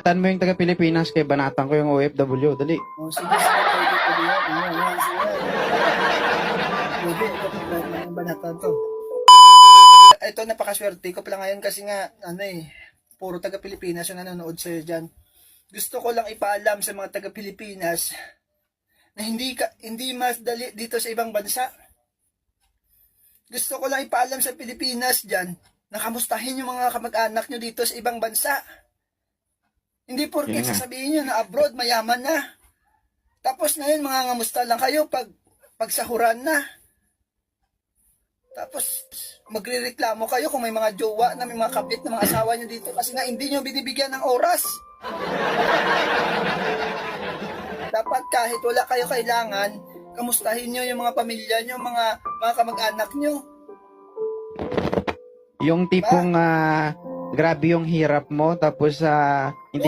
banatan mo yung taga-Pilipinas kay banatan ko yung OFW. Dali. O, sige, sige, pwede yan. Ayan, sige. Pwede, ito, banatan to. Ito, napakaswerte ko pala ngayon kasi nga, puro taga-Pilipinas yung nanonood sa'yo dyan. Gusto ko lang ipaalam sa mga taga-Pilipinas na hindi mas dali dito sa ibang bansa. Gusto ko lang ipaalam sa Pilipinas dyan na kamustahin yung mga kamag-anak nyo dito sa ibang bansa. Hindi porket sasabihin nyo na abroad mayaman na. Tapos ngayon mga ngamusta lang kayo pagsahuran na. Tapos magrereklamo kayo kung may mga jowa na may mga kabit na mga asawa nyo dito kasi nga hindi nyo binibigyan ng oras. Dapat kahit wala kayo kailangan, kamustahin nyo yung mga pamilya nyo, mga kamag-anak nyo. Yung tipong grabe yung hirap mo tapos hindi